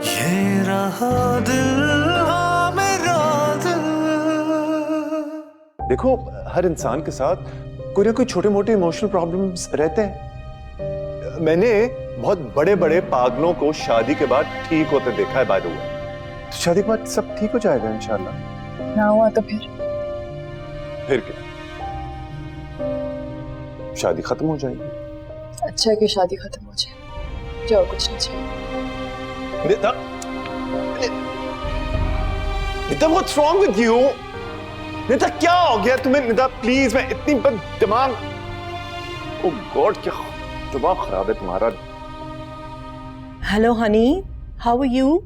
ये रहा दिल, हाँ मेरा दिल। देखो, हर इंसान के साथ कोई ना कोई छोटे मोटे इमोशनल प्रॉब्लम्स रहते हैं। मैंने बहुत बड़े बड़े पागलों को शादी के बाद ठीक होते देखा है बाय द वे। तो शादी के बाद सब ठीक हो जाएगा इंशाल्लाह। ना हुआ तो फिर क्या, शादी खत्म हो जाएगी। अच्छा है कि शादी खत्म हो जाए, जो कुछ नहीं चाहिए। निता, निता what's wrong with you? निता क्या हो गया तुम्हें? निता प्लीज, मैं इतनी बद दिमाग, ओह गॉड क्या दिमाग खराब है तुम्हारा। Hello honey, how are you?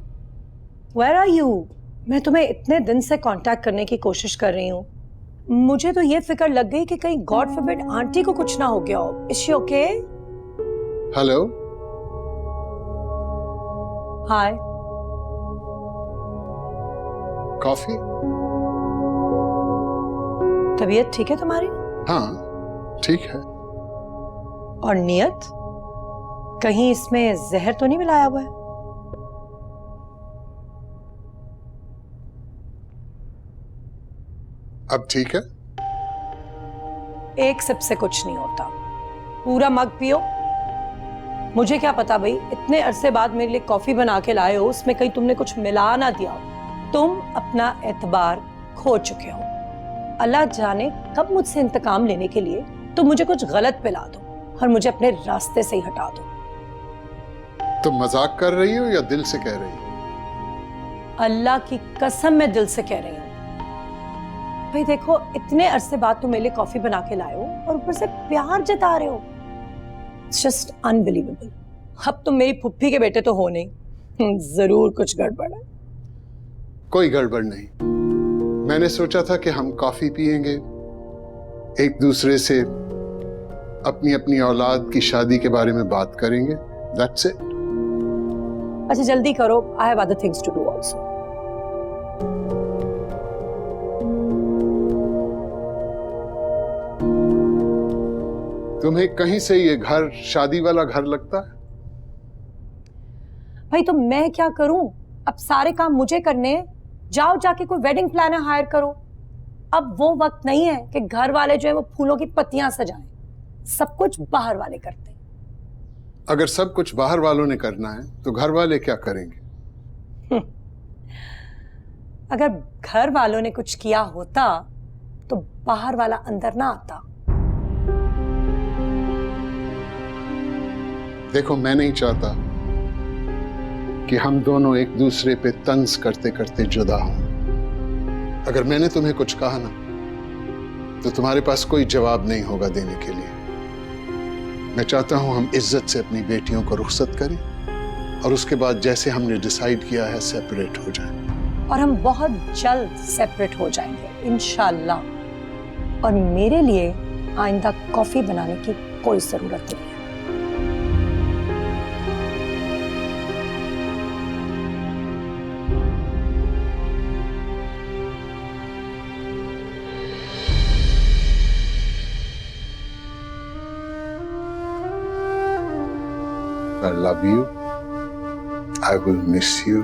Where are you? मैं तुम्हें इतने दिन से कांटेक्ट करने की कोशिश कर रही हूँ। मुझे तो ये फिक्र लग गई कि कहीं गॉड फॉरबिड आंटी को कुछ ना हो गया हो। Is she okay? Hello, hi. Coffee? तबीयत ठीक है तुम्हारी? हाँ ठीक है। और नियत? कहीं इसमें जहर तो नहीं मिलाया हुआ है? अब ठीक है? एक सिप से कुछ नहीं होता, पूरा मग पियो। मुझे क्या पता भाई, इतने अरसे बाद मेरे लिए कॉफी बना के लाए हो, उसमें कहीं तुमने कुछ मिला ना दिया हो। तुम अपना एतबार खो चुके हो। अल्लाह जाने कब मुझसे इंतकाम लेने के लिए तुम मुझे कुछ गलत पिला दो और मुझे अपने रास्ते से ही हटा दो। तुम मजाक कर रही हो या दिल से कह रही हो? अल्लाह की कसम मैं दिल से कह रही हूँ। भाई देखो, इतने अरसे बाद तुम मेरे लिए कॉफी बना के लाए हो और ऊपर से प्यार जता रहे हो। It's just unbelievable. अब तुम मेरी फुफ्फी के बेटे तो हो नहीं, जरूर कुछ गड़बड़ है। कोई गड़बड़ नहीं। मैंने सोचा था कि हम कॉफी पियेंगे, एक दूसरे से अपनी अपनी औलाद की शादी के बारे में बात करेंगे। That's it. अच्छा जल्दी करो, I have other things to do also. तुम्हें कहीं से ये घर शादी वाला घर लगता है? भाई तो मैं क्या करूं? अब सारे काम मुझे करने हैं। जाओ जाके कोई वेडिंग प्लानर हायर करो। अब वो वक्त नहीं है कि घर वाले जो है वो फूलों की पत्तियां सजाएं। सब कुछ बाहर वाले करते हैं। अगर सब कुछ बाहर वालों ने करना है तो घर वाले क्या करेंगे? अगर घर वालों ने कुछ किया होता तो बाहर वाला अंदर ना आता। देखो, मैं नहीं चाहता कि हम दोनों एक दूसरे पे तंज करते करते जुदा हों। अगर मैंने तुम्हें कुछ कहा ना, तो तुम्हारे पास कोई जवाब नहीं होगा देने के लिए। मैं चाहता हूं हम इज्जत से अपनी बेटियों को रुखसत करें और उसके बाद जैसे हमने डिसाइड किया है सेपरेट हो जाएं। और हम बहुत जल्द सेपरेट हो जाएंगे इंशाल्लाह। और मेरे लिए आइंदा कॉफी बनाने की कोई जरूरत नहीं है। I love you. I will miss you.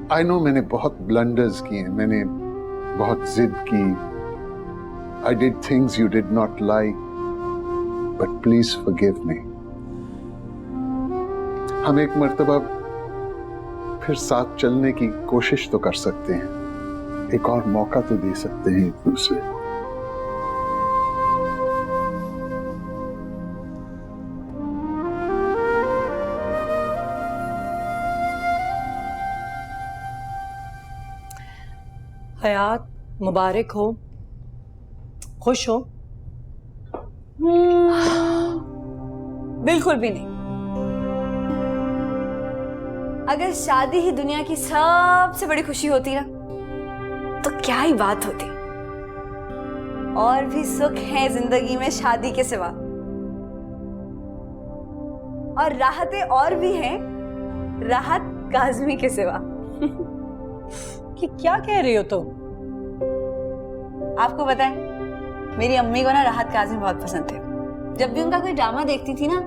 I know मैंने बहुत blunders किए, मैंने बहुत जिद की। I did things you did not like, but please forgive me. हम एक मर्तबा फिर साथ चलने की कोशिश तो कर सकते हैं, एक और मौका तो दे सकते हैं एक दूसरे को। हयात मुबारक हो, खुश हो? बिल्कुल भी नहीं। अगर शादी ही दुनिया की सबसे बड़ी खुशी होती ना, तो क्या ही बात होती। और भी सुख है जिंदगी में शादी के सिवा, और राहतें और भी हैं राहत काज़मी के सिवा। कि क्या कह रही हो तुम? आपको पता है, मेरी अम्मी को ना राहत काज़मी बहुत पसंद थे। जब भी उनका कोई ड्रामा देखती थी ना,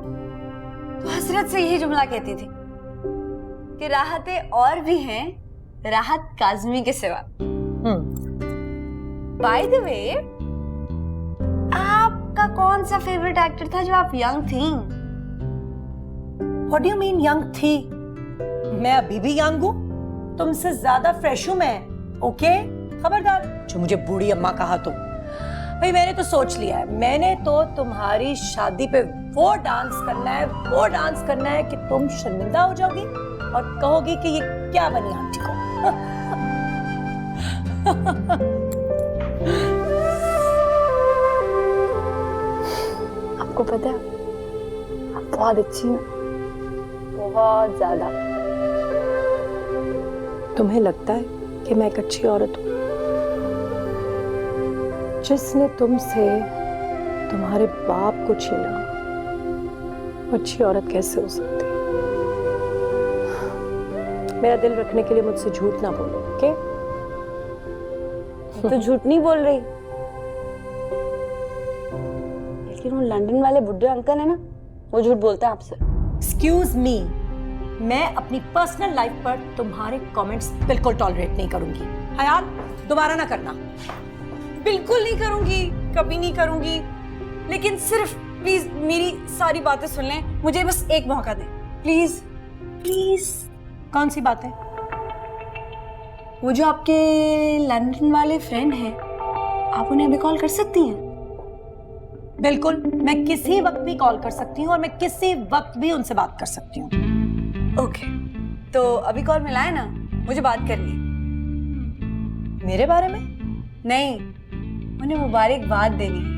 तो हसरत से यही जुमला कहती थी कि राहतें और भी हैं राहत काज़मी के सिवा। बाय द वे, आपका कौन सा फेवरेट एक्टर था जब आप यंग थी? What do you mean young थी? मैं अभी भी यंग हूँ, तुमसे ज्यादा फ्रेश हूँ मैं, ओके? खबरदार जो मुझे बूढ़ी अम्मा कहा तो। भाई मैंने तो सोच लिया है, मैंने तो तुम्हारी शादी पे वो डांस करना है कि तुम शर्मिंदा हो जाओगी और कहोगी कि ये क्या बनी आंटी को। आपको पता है आप बहुत अच्छी हैं, बहुत ज्यादा। तुम्हें लगता है कि मैं एक अच्छी औरत हूँ? जिसने तुमसे तुम्हारे बाप को छीना, अच्छी औरत कैसे हो सकती है? मेरा दिल रखने के लिए मुझसे झूठ ना बोलो, ओके? तो झूठ नहीं बोल रही, लेकिन वो लंदन वाले बुड्ढे अंकल है ना, वो झूठ बोलते हैं आपसे। एक्सक्यूज मी, मैं अपनी पर्सनल लाइफ पर तुम्हारे कमेंट्स बिल्कुल टॉलरेट नहीं करूंगी। हयात, दोबारा ना करना। बिल्कुल नहीं करूंगी, कभी नहीं करूंगी, लेकिन सिर्फ प्लीज मेरी सारी बातें सुन लें, मुझे बस एक मौका दें, प्लीज प्लीज। कौन सी बात है? वो जो आपके लंदन वाले फ्रेंड हैं, आप उन्हें अभी कॉल कर सकती हैं? बिल्कुल, मैं किसी वक्त भी कॉल कर सकती हूँ और मैं किसी वक्त भी उनसे बात कर सकती हूँ। ओके, तो अभी कॉल मिलाए ना, मुझे बात करनी है। मेरे बारे में? नहीं, उन्हें मुबारकबाद देनी है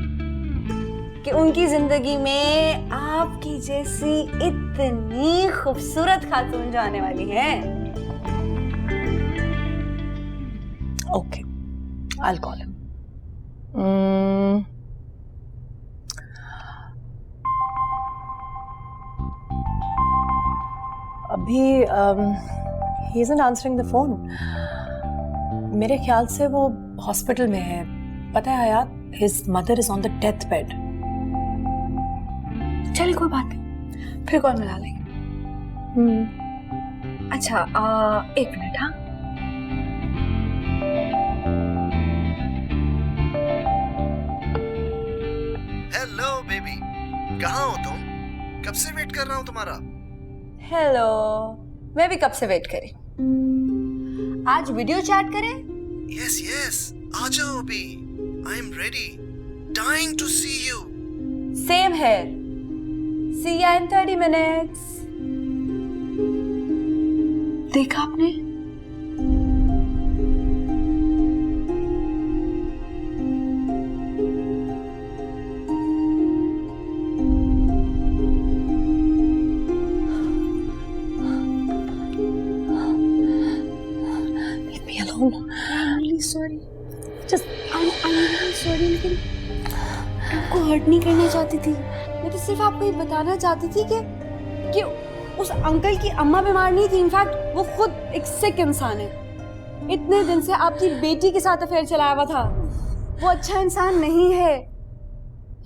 कि उनकी जिंदगी में आपकी जैसी इतनी खूबसूरत खातून जो आने वाली है। Okay, I'll call him. अभी he isn't answering the phone. मेरे ख्याल से वो हॉस्पिटल में है। पता है हयात, his mother is on the death bed. चलिए कोई बात नहीं, फिर कॉल मिला लेंगे। अच्छा, 1 मिनट। हाँ, हेलो बेबी, कहाँ हो तुम? कब से वेट कर रहा हूँ तुम्हारा। हेलो, मैं भी कब से वेट करी। आज वीडियो चैट करें? यस यस, आ जाओ अभी। I am ready, dying to see you. Same here, see ya in 30 minutes. देखा आपने? Sorry, just I am really sorry, लेकिन आपको हर्ट नहीं करना चाहती थी। मैं तो सिर्फ आपको ये बताना चाहती थी कि उस अंकल की अम्मा बीमार नहीं थी, इनफैक्ट वो खुद एक सिक इंसान है। इतने दिन से आपकी बेटी के साथ अफेयर चलाया हुआ था। वो अच्छा इंसान नहीं है,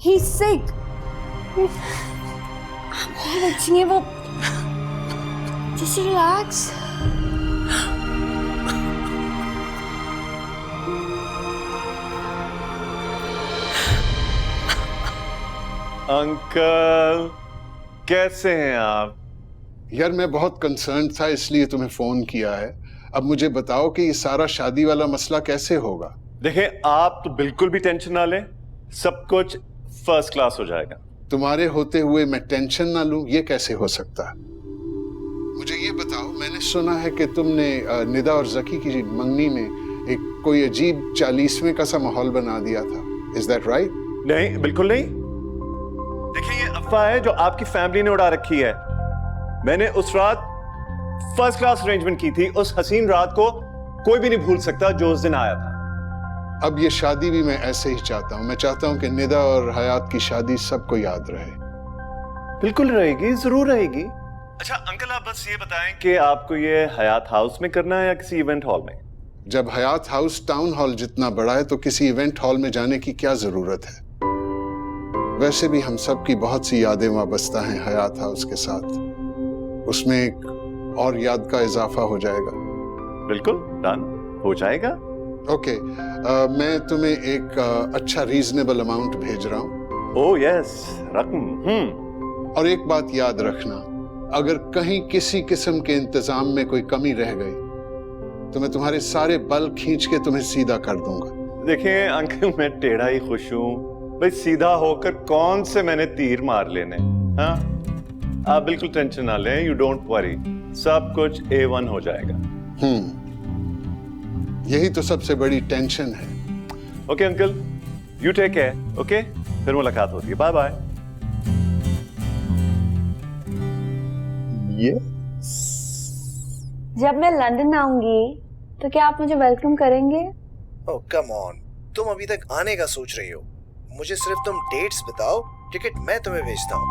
ही इज सिक। आप बहुत अच्छी हैं, वो जस्ट रिलैक्स। अंकल, कैसे हैं आप? यार मैं बहुत कंसर्न था, इसलिए तुम्हें फोन किया है। अब मुझे बताओ कि ये सारा शादी वाला मसला कैसे होगा? देखें, आप तो बिल्कुल भी टेंशन ना लें, सब कुछ फर्स्ट क्लास हो जाएगा। तुम्हारे होते हुए मैं टेंशन ना लूं, ये कैसे हो सकता है? मुझे ये बताओ, मैंने सुना है कि तुमने निदा और जकी की मंगनी में एक कोई अजीब 40वें का सा माहौल बना दिया था। Is that right? नहीं, बिल्कुल नहीं। देखिए, ये अफवाह है जो आपकी फैमिली ने उड़ा रखी है। मैंने उस रात फर्स्ट क्लास अरेंजमेंट की थी। उस हसीन रात को कोई भी नहीं भूल सकता जो उस दिन आया था। अब ये शादी भी मैं ऐसे ही चाहता हूँ। मैं चाहता हूँ कि निदा और हयात की शादी सबको याद रहे। बिल्कुल रहेगी, जरूर रहेगी। अच्छा अंकल, आप बस ये बताएं कि आपको ये हयात हाउस में करना है या किसी इवेंट हॉल में? जब हयात हाउस टाउन हॉल जितना बड़ा है तो किसी इवेंट हॉल में जाने की क्या जरूरत है? वैसे भी हम सब की बहुत सी यादें वाबस्ता हैं हयात हाउस के साथ। उसमें एक और याद का इजाफा हो जाएगा। बिल्कुल डन हो जाएगा। ओके, मैं तुम्हें एक अच्छा रीजनेबल अमाउंट भेज रहा हूँ। ओह यस, रकम। और एक बात याद रखना, अगर कहीं किसी किस्म के इंतजाम में कोई कमी रह गई तो मैं तुम्हारे सारे बल खींच के तुम्हें सीधा कर दूंगा। देखिए अंकल, मैं टेढ़ा ही खुश हूँ भाई, सीधा होकर कौन से मैंने तीर मार लेने। हाँ, आप बिल्कुल टेंशन ना लें, यू डोंट वरी, सब कुछ A1 हो जाएगा। यही तो सबसे बड़ी टेंशन है। Okay uncle, you take care. Okay, फिर मुलाकात होती है। Bye bye. ये जब मैं लंदन आऊंगी तो क्या आप मुझे वेलकम करेंगे? ओह कम ऑन, तुम अभी तक आने का सोच रही हो? मुझे सिर्फ तुम डेट्स बताओ, टिकट मैं तुम्हें भेजता हूँ।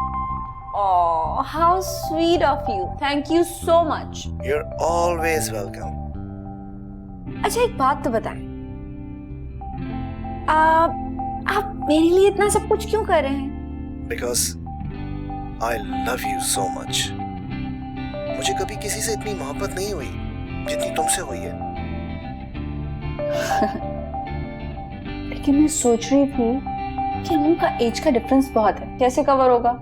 Oh, how sweet of you. Thank you so much. You're always welcome. अच्छा एक बात तो बताएं, आप मेरे लिए इतना सब कुछ क्यों कर रहे हैं? Because I love you so much. मुझे कभी किसी से इतनी मोहब्बत नहीं हुई जितनी तुमसे हुई है। लेकिन मैं सोच रही थी कि हम लोग का एज का डिफरेंस बहुत है, कैसे कवर होगा?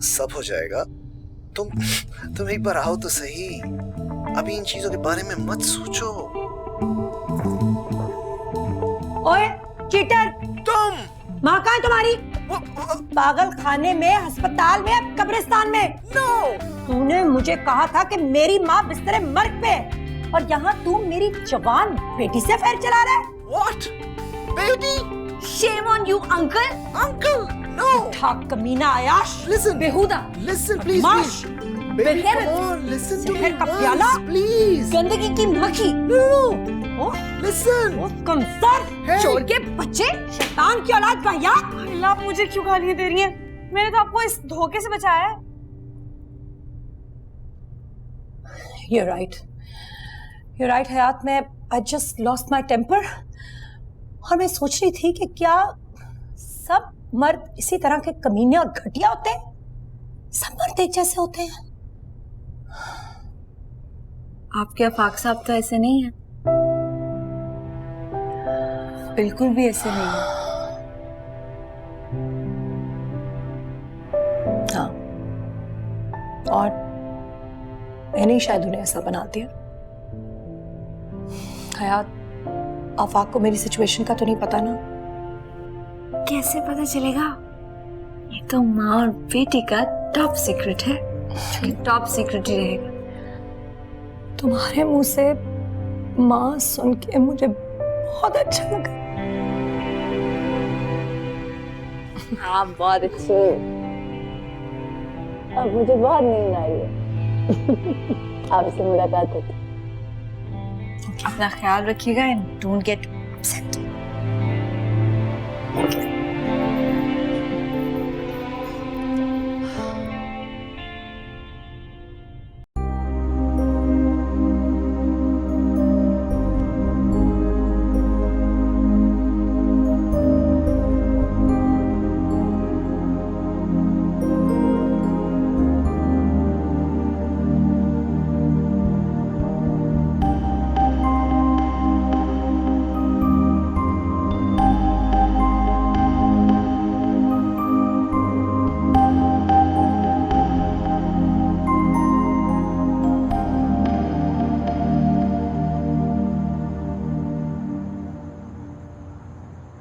सब हो जाएगा। तुम एक बार आओ तो सही। अभी इन चीजों के बारे में मत सोचो। ओए चीटर, तुम माँ कहाँ है तुम्हारी? पागल खाने में, अस्पताल में, कब्रिस्तान में? नो, तूने मुझे कहा था कि मेरी माँ बिस्तरे मर्ग पे, और यहाँ तू मेरी जवान बेटी से अफेयर चला रहा है। What baby? Shame on you, uncle. Uncle no. ठा कमीना आयाश, Listen, बेहुदा, listen please. Mash, Baby, बेगैरत, come on, listen to me शहर का प्याला। once, please. गंदगी की मक्खी, No, ओह, listen. ओह, कमतर, Hey. चोर के बच्चे। शैतान की औलाद भैया। अल्लाह, आप मुझे क्यों गालियां दे रही हैं? मैंने तो आपको इस धोखे से बचाया है। You're right. You're right हयात, मैं I just lost my temper। और मैं सोच रही थी कि क्या सब मर्द इसी तरह के कमीने और घटिया होते हैं? सब मर्द एक जैसे होते हैं? आपके आफाक साहब तो ऐसे नहीं है, बिल्कुल भी ऐसे नहीं है। हाँ, और मैंने ही शायद उन्हें ऐसा बना दिया। हयात, आफाक को मेरी सिचुएशन का तो नहीं पता ना? कैसे पता चलेगा? ये तो माँ और बेटी का टॉप सीक्रेट है, टॉप सीक्रेट ही रहेगा। तुम्हारे मुंह से माँ सुन के मुझे बहुत अच्छा लगा। हाँ, बहुत अच्छे। अब मुझे बहुत नींद आ रही है। आपसे मुलाकात होती। अपना ख्याल रखिएगा and don't get upset.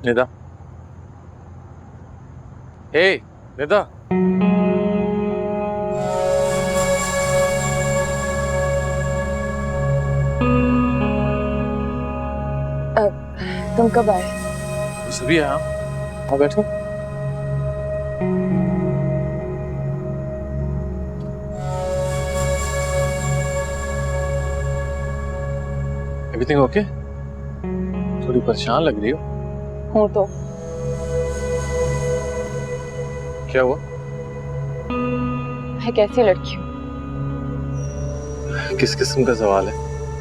Nida, ए निदा, तुम कब आए? सभी है। हाँ बैठो। Everything okay? थोड़ी परेशान लग रही हो। हूँ तो। क्या हुआ? मैं कैसी लड़की हूँ? किस किस्म का सवाल है?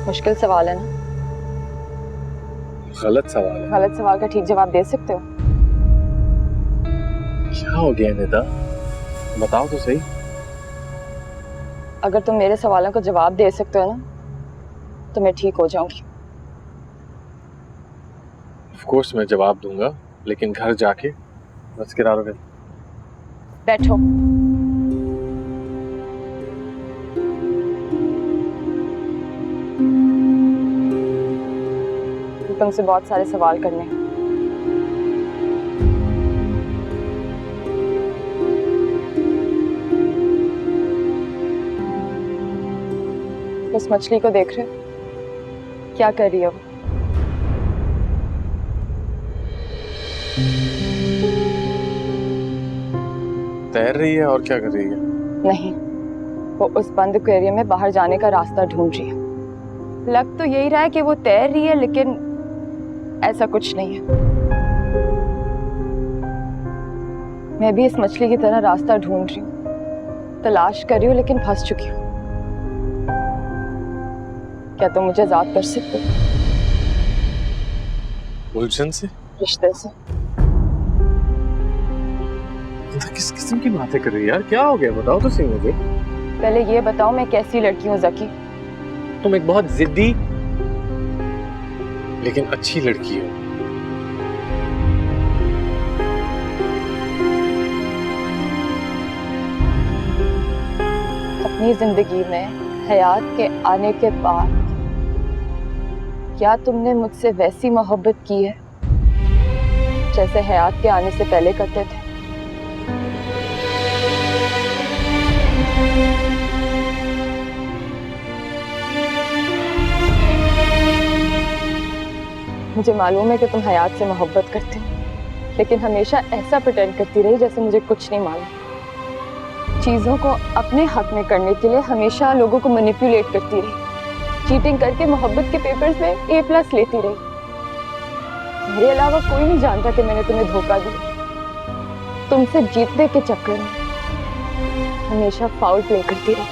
मुश्किल सवाल है ना? गलत सवाल है। गलत सवाल का ठीक जवाब दे सकते हो? क्या हो गया निदा? बताओ तो सही। अगर तुम मेरे सवालों का जवाब दे सकते हो ना तो मैं ठीक हो जाऊंगी। ऑफ कोर्स मैं जवाब दूंगा, लेकिन घर जाके बस get out of it. बैठो। तुमसे बहुत सारे सवाल करने हैं। उस मछली को देख रहे हो? क्या कर रही है वो? तैर रही है और क्या कर रही है? नहीं, वो उस बंद एक्वेरियम में बाहर जाने का रास्ता ढूंढ रही है। लग तो यही रहा है कि वो तैर रही है, लेकिन ऐसा कुछ नहीं है। मैं भी इस मछली की तरह रास्ता ढूंढ रही हूँ, तलाश कर रही हूँ, लेकिन फंस चुकी हूँ। क्या तुम मुझे आजाद कर सकते हो? उलझन से? रिश्ते से। तो किस किस्म की बातें कर रही है यार? क्या हो गया बताओ तो सही मुझे। पहले ये बताओ मैं कैसी लड़की हूँ ज़की? तुम एक बहुत जिद्दी लेकिन अच्छी लड़की हो। अपनी जिंदगी में हयात के आने के बाद क्या तुमने मुझसे वैसी मोहब्बत की है जैसे हयात के आने से पहले करते थे? मुझे मालूम है कि तुम हयात से मोहब्बत करते हो, लेकिन हमेशा ऐसा प्रिटेंड करती रही जैसे मुझे कुछ नहीं मालूम। चीज़ों को अपने हक में करने के लिए हमेशा लोगों को मैनिपुलेट करती रही। चीटिंग करके मोहब्बत के पेपर्स में A+ लेती रही। मेरे अलावा कोई नहीं जानता कि मैंने तुम्हें धोखा दिया। तुमसे जीतने के चक्कर में हमेशा फाउल प्ले करती रही,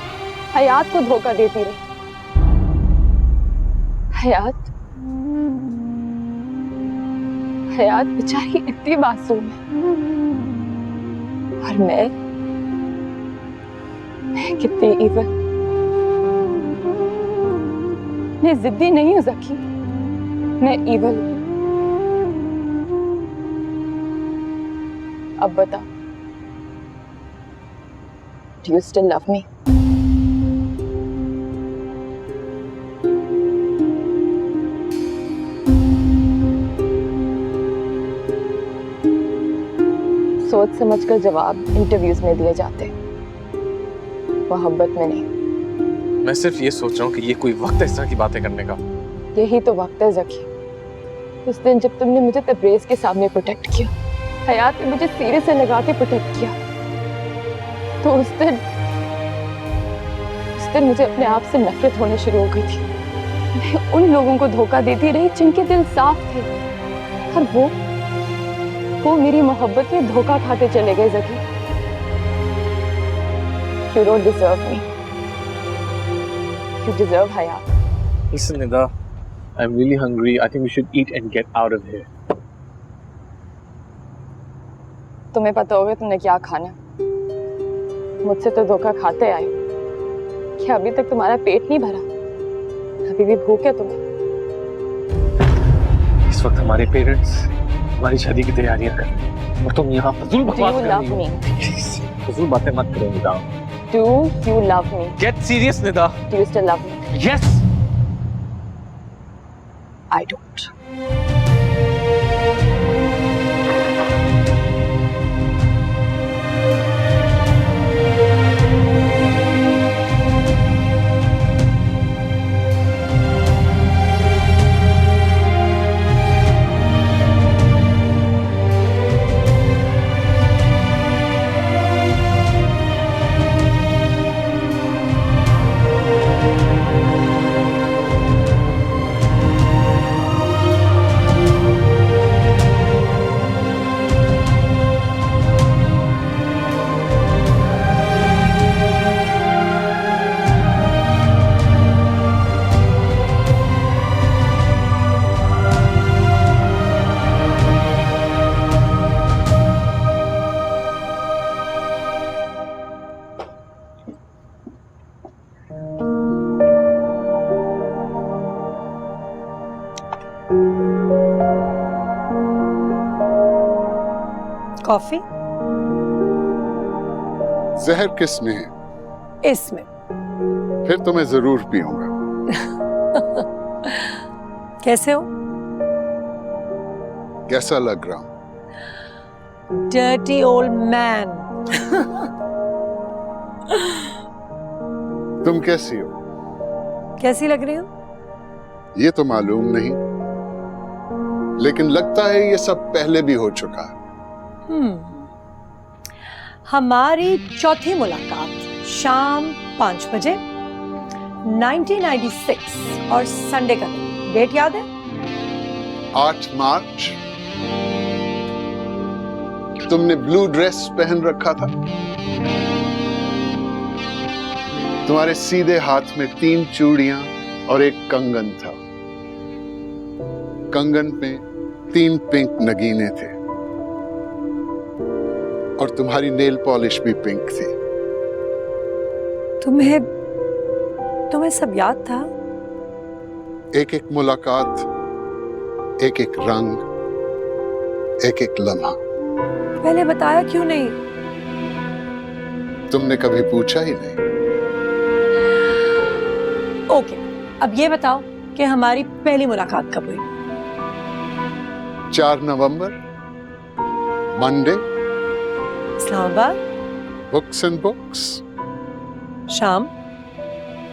हयात को धोखा देती रही। हयात बेचारी इतनी मासूम है, और मैं कितनी इवन। मैं जिद्दी नहीं हूं ज़की, मैं इवन हूं। अब बता, do you still love me? सोच समझकर जवाब इंटरव्यूज में दिए जाते हैं, मोहब्बत में नहीं। मैं सिर्फ ये सोच रहा हूँ कि ये कोई वक्त है इस तरह की बातें करने का। यही तो वक्त है ज़की। उस दिन जब तुमने मुझे तबरेज के सामने प्रोटेक्ट किया, हयात ने मुझे सीने से लगा के प्रोटेक्ट किया, तो उस दिन मुझे अपने आप से नफरत होने शुरू हो गई थी। मैं उन लोगों को धोखा देती रही जिनके दिल साफ थे, और वो मेरी मोहब्बत में धोखा खाते चले गए Zaki. You don't deserve me. You deserve Hayat. Listen, Nida, I'm really hungry. I think we should eat and get out of here. तुम्हें पता होगा तुमने क्या खाना। मुझसे तो धोखा खाते आए। क्या अभी तक तुम्हारा पेट नहीं भरा? अभी भी भूख है तुम्हें? इस वक्त हमारे पेरेंट्स हमारी शादी की तैयारियां कर रहे हैं और तुम यहाँ फजूल बकवास कर रही हो। फजूल बातें मत करो Nida. Do you love me? Get serious, Nida. Do you still love me? Yes. I don't. Coffee जहर किस में है? इसमें। फिर तो मैं जरूर पीऊंगा। कैसे हो? कैसा लग रहा हूं? Dirty old man. तुम कैसी हो? कैसी लग रही हो? ये तो मालूम नहीं, लेकिन लगता है ये सब पहले भी हो चुका है। हमारी चौथी मुलाकात शाम 5 बजे 1996 और संडे का दिन। डेट याद है? 8 मार्च। तुमने ब्लू ड्रेस पहन रखा था। तुम्हारे सीधे हाथ में 3 चूड़ियां और एक कंगन था। कंगन में 3 पिंक नगीने थे और तुम्हारी नेल पॉलिश भी पिंक थी। तुम्हें सब याद था? एक एक मुलाकात, एक एक रंग, एक एक लम्हा। पहले बताया क्यों नहीं? तुमने कभी पूछा ही नहीं। ओके, अब ये बताओ कि हमारी पहली मुलाकात कब हुई? 4 नवंबर, Monday, Islamabad, books and books, शाम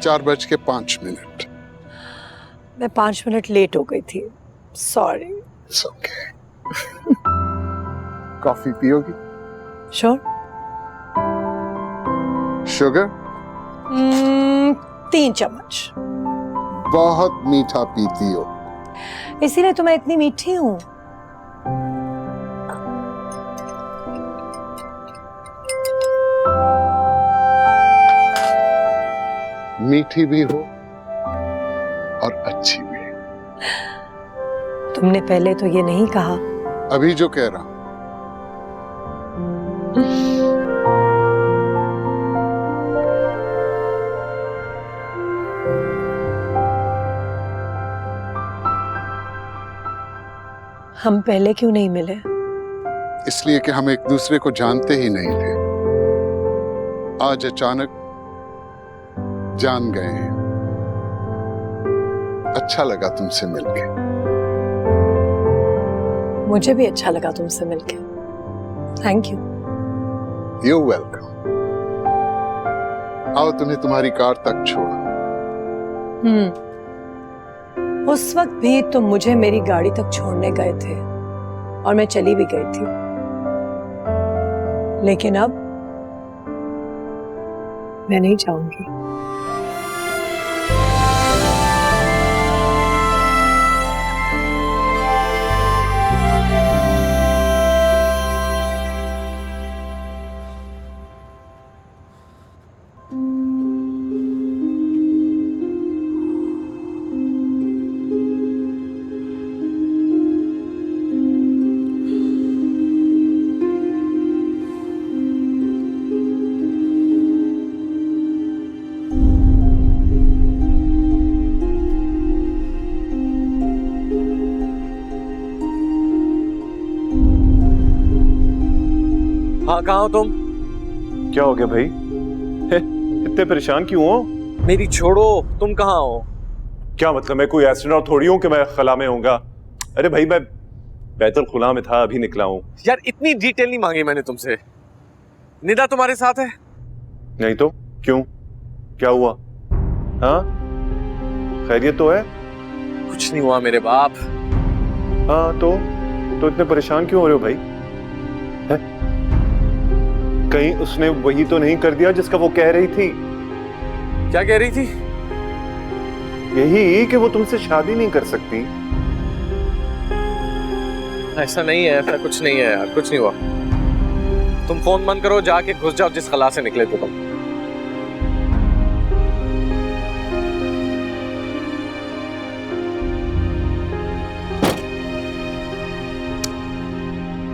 4:05। मैं 5 मिनट लेट हो गई थी, सॉरी। It's okay. कॉफी पियोगी? श्योर। शुगर? 3 चम्मच। बहुत मीठा पीती हो। इसीलिए तो मैं इतनी मीठी हूं। मीठी भी हो और अच्छी भी। तुमने पहले तो ये नहीं कहा। अभी जो कह रहा हूं। हम पहले क्यों नहीं मिले? इसलिए कि हम एक दूसरे को जानते ही नहीं थे। आज अचानक जान गए हैं। अच्छा लगा तुमसे मिलके। मुझे भी अच्छा लगा तुमसे मिलके। Thank you. You welcome. आओ तुम्हें तुम्हारी कार तक छोड़ा। उस वक्त भी तुम मुझे मेरी गाड़ी तक छोड़ने गए थे और मैं चली भी गई थी, लेकिन अब मैं नहीं जाऊंगी। हाँ, कहाँ हो तुम? क्या हो गया भाई? इतने परेशान क्यों हो? मेरी छोड़ो, तुम कहाँ हो? क्या मतलब, मैं कोई एस्ट्रोनॉट थोड़ी हूं कि मैं खला में होऊंगा। अरे भाई, मैं बैतुल खुला में था, अभी निकला हूं। यार इतनी डिटेल नहीं मांगी मैंने तुमसे। निदा तुम्हारे साथ है? नहीं तो क्यों, क्या हुआ? हाँ, खैरियत तो है? कुछ नहीं हुआ मेरे बाप। हाँ तो इतने परेशान क्यों हो रहे हो भाई? है? कहीं उसने वही तो नहीं कर दिया जिसका वो कह रही थी? क्या कह रही थी? यही कि वो तुमसे शादी नहीं कर सकती। ऐसा नहीं है, ऐसा कुछ नहीं है यार, कुछ नहीं हुआ। तुम फोन बंद करो, जाके घुस जाओ जिस खला से निकले थे तुम।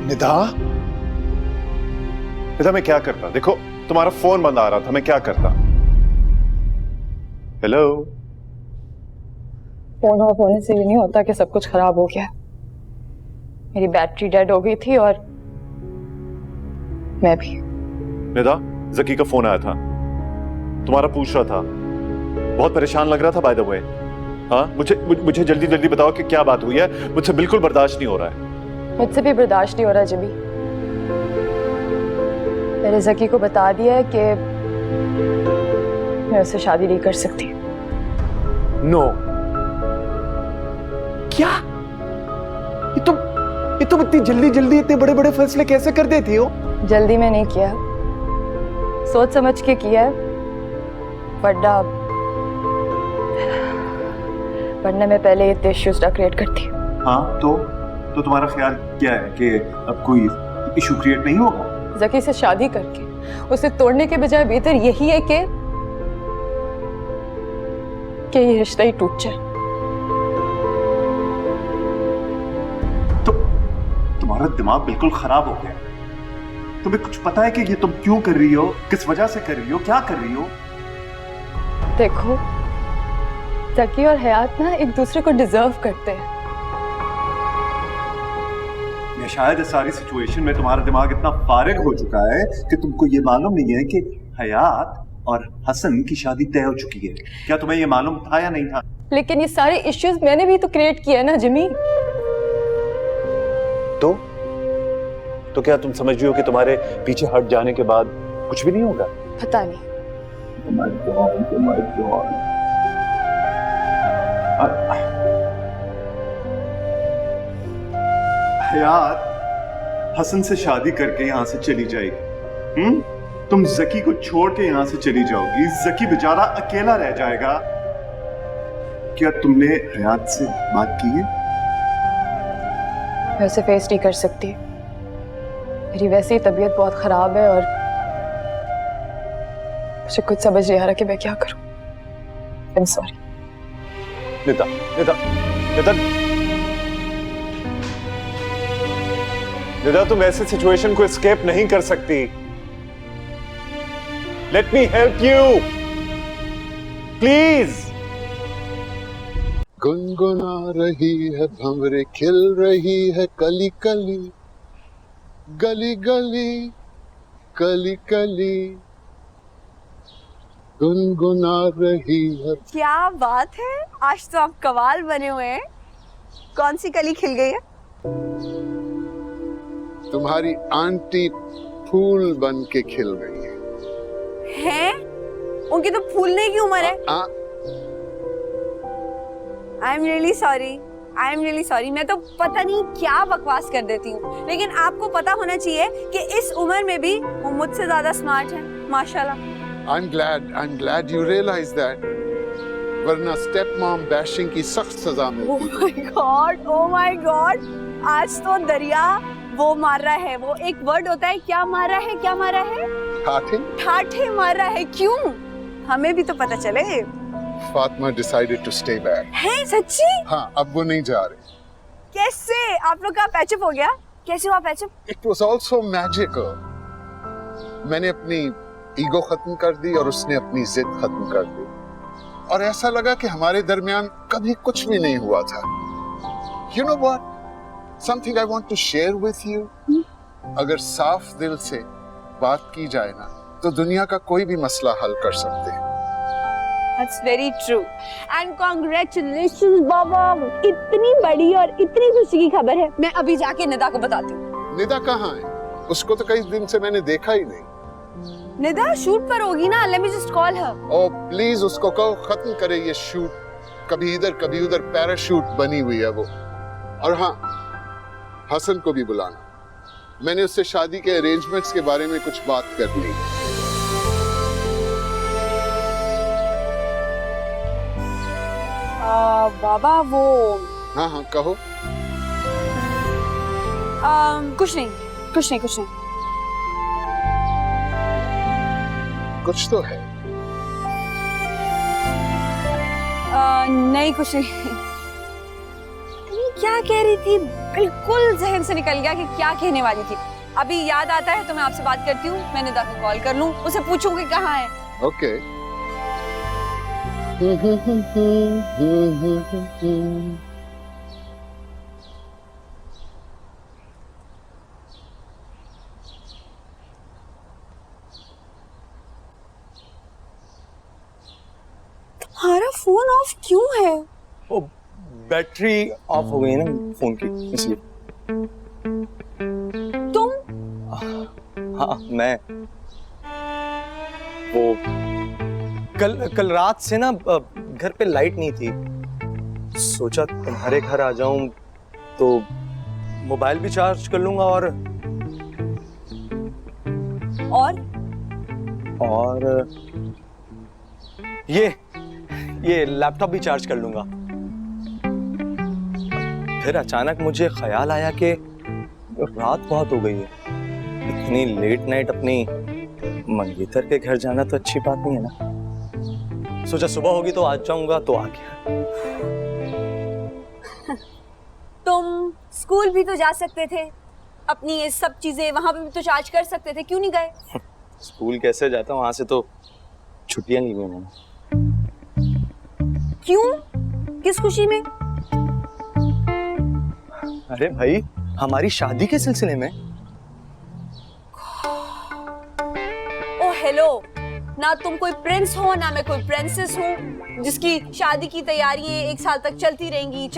निदा, मैं क्या करता? देखो तुम्हारा फोन बंद आ रहा था, मैं क्या करता? हेलो। फोन ऑफ होने से ये नहीं होता कि सब कुछ खराब हो गया। मेरी बैटरी डेड हो गई थी और मैं भी। निदा, जकी का फोन आया था, तुम्हारा पूछ रहा था, बहुत परेशान लग रहा था बाय द वे। हाँ, मुझे जल्दी जल्दी बताओ कि क्या बात हुई है, मुझसे बिल्कुल बर्दाश्त नहीं हो रहा है। मुझसे भी बर्दाश्त नहीं हो रहा जिमी। मैंने जकी को बता दिया है कि मैं उससे शादी नहीं कर सकती। नो, क्या? ये तुम इतनी जल्दी जल्दी इतने बड़े बड़े फैसले कैसे कर देती हो? जल्दी में नहीं किया, सोच समझ के किया है। वरना मैं पहले इतने इश्यूज ना क्रिएट करती। हाँ, तो तुम्हारा ख्याल क्या है कि अब कोई इशू क्रिएट नहीं होगा? जकी से शादी करके उसे तोड़ने के बजाय बेहतर यही है कि ये रिश्ता ही टूट जाए। तो तुम्हारा दिमाग बिल्कुल खराब हो गया। तुम्हें कुछ पता है कि ये तुम क्यों कर रही हो, किस वजह से कर रही हो, क्या कर रही हो? देखो, जकी और हयात ना एक दूसरे को डिजर्व करते हैं। या शायद इस सारी सिचुएशन में तुम्हारा दिमाग इतना फारिग हो चुका है कि तुमको ये मालूम नहीं है कि हयात और हसन की शादी तय हो चुकी है। क्या तुम्हें ये मालूम था या नहीं था? लेकिन ये सारे इश्यूज मैंने भी तो क्रिएट किया ना जिमी। तो क्या तुम समझ रही हो कि तुम्हारे पीछे हट जाने के बाद कुछ भी नहीं होगा? पता नहीं। Oh my God, oh my God. हयात हसन से शादी करके यहां से चली जाएगी। तुम जकी को छोड़ के यहां से चली जाओगी, जकी बेचारा अकेला रह जाएगा। क्या तुमने हयात से बात की है? मैं उसे फेस नहीं कर सकती। मेरी वैसे ही तबीयत बहुत खराब है और मुझे कुछ समझ नहीं आ रहा कि मैं क्या करूं। I'm sorry। निदा, निदा, निदा, निदा, तुम ऐसे सिचुएशन को एस्केप नहीं कर सकती। Let me help you, please. गुनगुना रही है भंवरे, खिल रही है कली कली, गली गली कली कली, गुनगुना रही है। क्या बात है, आज तो आप कमाल बने हुए हैं। कौन सी कली खिल गई है? तुम्हारी आंटी फूल बन के खिल रही है। हैं? उनकी तो फूलने की उम्र है। आई am really sorry, I am really sorry. मैं तो पता नहीं क्या बकवास कर देती हूँ, लेकिन आपको पता होना चाहिए कि इस उम्र में भी वो मुझसे ज्यादा स्मार्ट है, माशाल्लाह। I'm glad you realize that. वरना स्टेप मॉम बैशिंग की सख्त सजा मिलती। Oh my God, आज तो दरिया वो मार रहा है। वो एक वर्ड होता है, क्या मार रहा है, क्या मार रहा है? ठाठे? ठाठे मार रहा है। क्यों? हमें भी तो पता चले। Fatima decided to stay back. है सच्ची? हाँ, अब वो नहीं जा रही। कैसे? आप लोग का पैचअप हो गया? कैसे हुआ patch up? It was also magical. मैंने अपनी ईगो खत्म कर दी और उसने अपनी जिद खत्म कर दी, और ऐसा लगा कि हमारे दरमियान कभी कुछ भी नहीं हुआ था। You know what? Something I want to share with you. अगर साफ दिल से बात की जाए ना, तो दुनिया का कोई भी मसला हल कर सकते हैं। That's very true. And congratulations बाबा, इतनी बड़ी और इतनी खुशी की खबर है। मैं अभी जाके निदा को बताती हूँ। निदा कहाँ है? उसको तो कई दिन से मैंने देखा ही नहीं। निदा शूट पर होगी ना, let me just call her. Oh please उसको कहो खत्म करे ये शूट, कभी इधर कभी उधर पैराशूट बनी हुई है वो। और हाँ, हसन को भी बुलाना, मैंने उससे शादी के अरेंजमेंट्स के बारे में कुछ बात करनी है। बाबा वो हाँ हाँ कहो। कुछ नहीं। कुछ तो है। नहीं कुछ नहीं। क्या कह रही थी, बिल्कुल जहन से निकल गया कि क्या कहने वाली थी। अभी याद आता है तो मैं आपसे बात करती हूँ। मैं निदा को कॉल कर लूँ, उसे पूछूंगी कहाँ है। ओके। मेरा फोन ऑफ क्यों है? वो बैटरी ऑफ हो गई है ना फोन की, इसलिए। तुम? हाँ मैं। वो कल रात से ना घर पे लाइट नहीं थी, सोचा तुम्हारे घर आ जाऊं तो मोबाइल भी चार्ज कर लूंगा और ये लैपटॉप भी चार्ज कर लूंगा। फिर अचानक मुझे ख्याल आया कि रात बहुत हो गई है, इतनी लेट नाइट अपनी मंगेतर के घर जाना तो अच्छी बात नहीं है ना। सोचा सुबह होगी तो आ जाऊंगा, तो आ गया। तुम स्कूल भी तो जा सकते थे, अपनी ये सब चीजें वहां पे भी तो चार्ज कर सकते थे, क्यों नहीं गए? स्कूल कैसे जाता हूँ, वहां से तो छुट्टियां ली मैंने। क्यों? किस खुशी में? अरे भाई, हमारी शादी के सिलसिले में। ओ हेलो, ना तुम कोई प्रिंस हो ना मैं कोई प्रिंसेस हूँ जिसकी शादी की तैयारियां 1 साल तक चलती रहेंगी।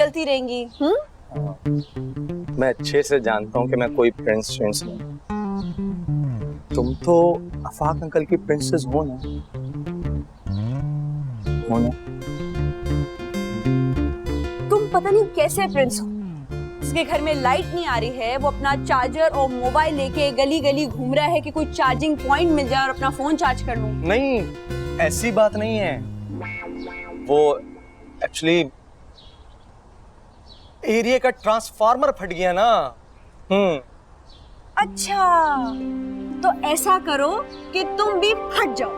मैं अच्छे से जानता हूँ कि मैं कोई प्रिंस नहीं। तुम तो आफाक अंकल की प्रिंसेस हो ना? तुम पता नहीं कैसे प्रिंस हो, जिसके घर में लाइट नहीं आ रही है वो अपना चार्जर और मोबाइल लेके गली गली घूम रहा है कि कोई चार्जिंग पॉइंट मिल जाए और अपना फोन चार्ज कर लूं। नहीं, ऐसी बात नहीं है। वो एक्चुअली एरिया का ट्रांसफार्मर फट गया ना। अच्छा, तो ऐसा करो कि तुम भी फट जाओ।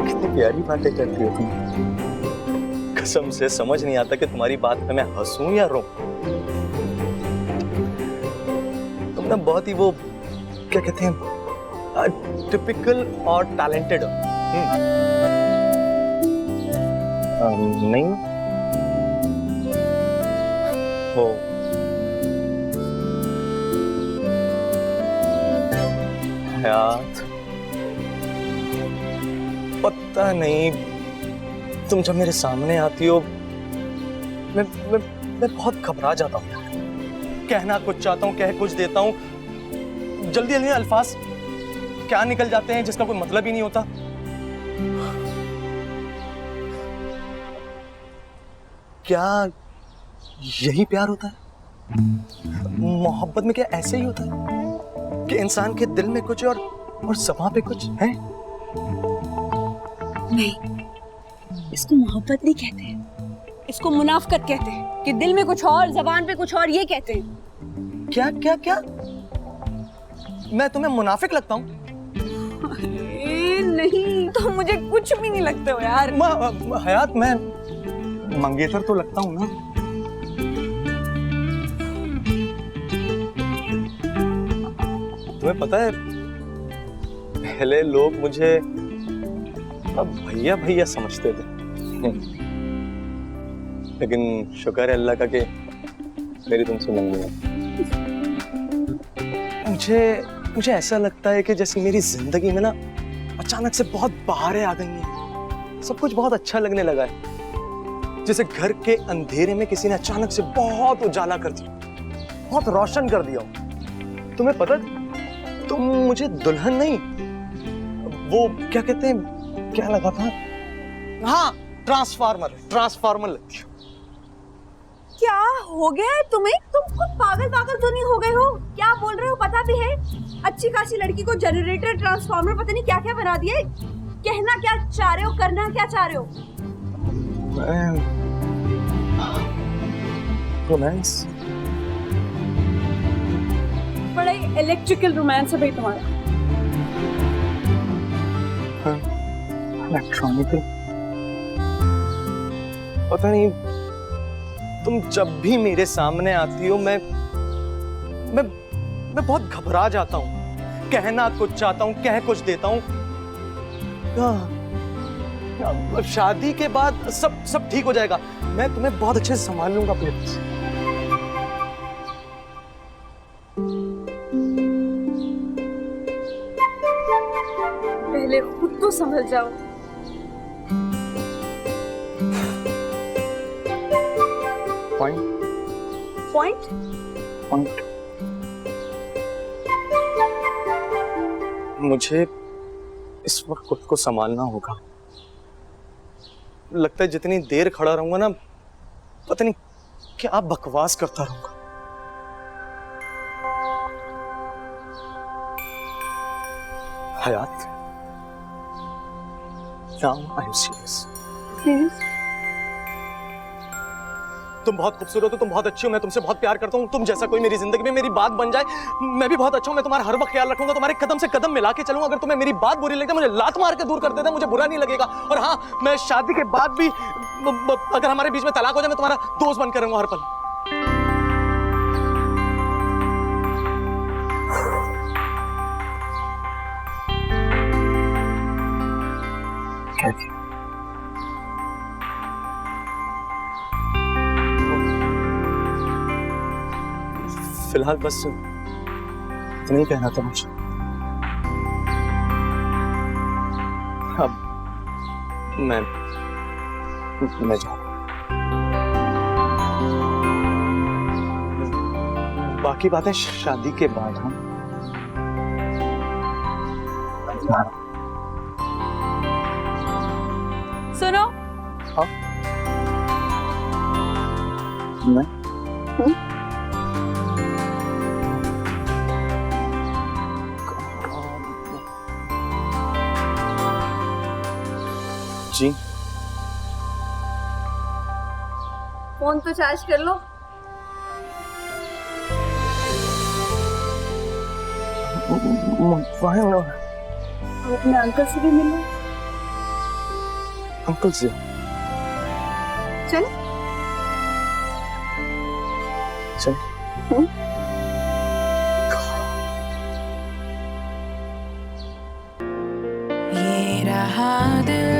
कितनी प्यारी बातें करती हो तुम। कसम से समझ नहीं आता कि तुम्हारी बात पे मैं हंसूं या रो। तुम ना बहुत ही वो क्या कहते हैं, टिपिकल और टैलेंटेड नहीं हो। हयात, पता नहीं, तुम जब मेरे सामने आती हो मैं बहुत घबरा जाता हूँ। कहना कुछ चाहता हूँ, कह कुछ देता हूँ, जल्दी जल्दी अल्फाज क्या निकल जाते हैं जिसका कोई मतलब ही नहीं होता। क्या यही प्यार होता है? मोहब्बत में क्या ऐसे ही होता है कि इंसान के दिल में कुछ और ज़बान पे कुछ है? नहीं, इसको मोहब्बत नहीं कहते, इसको मुनाफकत कहते हैं कि दिल में कुछ और ज़बान पे कुछ और, ये कहते हैं। क्या क्या क्या? मैं तुम्हें मुनाफिक लगता हूँ? नहीं, तो मुझे कुछ भी नहीं लगते हो यार। हयात, मैं मंगेतर तो लगता हूँ ना? तुम्हें पता है, पहले लोग मुझे अब भैया भैया समझते थे, लेकिन शुक्र है अल्लाह का कि मेरी तुमसे मंगनी है। मुझे ऐसा लगता है कि जैसे मेरी जिंदगी में ना अचानक से बहुत बहारें आ गई हैं, सब कुछ बहुत अच्छा लगने लगा है। जैसे घर के अंधेरे में किसी ने अचानक से बहुत उजाला कर दिया, बहुत रोशन कर दिया। तुम्हें पता, तुम मुझे दुल्हन नहीं, वो क्या कहते हैं, क्या लगा था? हाँ, ट्रांसफार्मर लगती हो। क्या हो गया है तुम्हें? तुम खुद पागल तो नहीं हो गए हो? क्या बोल रहे हो पता भी है? अच्छी खासी लड़की को जनरेटर, ट्रांसफार्मर, पता नहीं क्या क्या बना दिया। कहना क्या चाह रहे हो, करना क्या चाह रहे हो? रोमांस, बड़ा इलेक्ट्रिकल रोमांस है भाई तुम्हारा। इलेक्ट्रॉनिकल, पता नहीं, तुम जब भी मेरे सामने आती हो मैं बहुत घबरा जाता हूँ। कहना कुछ चाहता हूँ, कह कुछ देता हूँ। शादी के बाद सब ठीक हो जाएगा, मैं तुम्हें बहुत अच्छे से संभाल लूंगा अपने पास। पहले खुद तो संभल जाओ। पॉइंट मुझे इस वक्त खुद को संभालना होगा। लगता है जितनी देर खड़ा रहूंगा ना, पता नहीं क्या बकवास करता रहूंगा। हयात, now I'm serious. तुम बहुत खूबसूरत हो, तुम बहुत अच्छी हो, मैं तुमसे बहुत प्यार करता हूँ। तुम जैसा कोई मेरी जिंदगी में मेरी बात बन जाए, मैं भी बहुत अच्छा हूँ। मैं तुम्हारा हर वक्त ख्याल रखूंगा, तुम्हारे कदम से कदम मिला के चलूंगा। अगर तुम्हें मेरी बात बुरी लगती है, मुझे लात मार के दूर कर देना, मुझे बुरा नहीं लगेगा। और हाँ, मैं शादी के बाद भी अगर हमारे बीच में तलाक हो जाए, मैं तुम्हारा दोस्त बनकर रहूंगा हर पल। फिलहाल बस इतना ही कहना था मुझे। अब मैं जा रहा हूं। बाकी बातें शादी के बाद। हम सुनो। हाँ? मैं जी फोन तो चार्ज कर लो। अपने अंकल से भी मिलो। अंकल से? चल चल। ये रहा दिल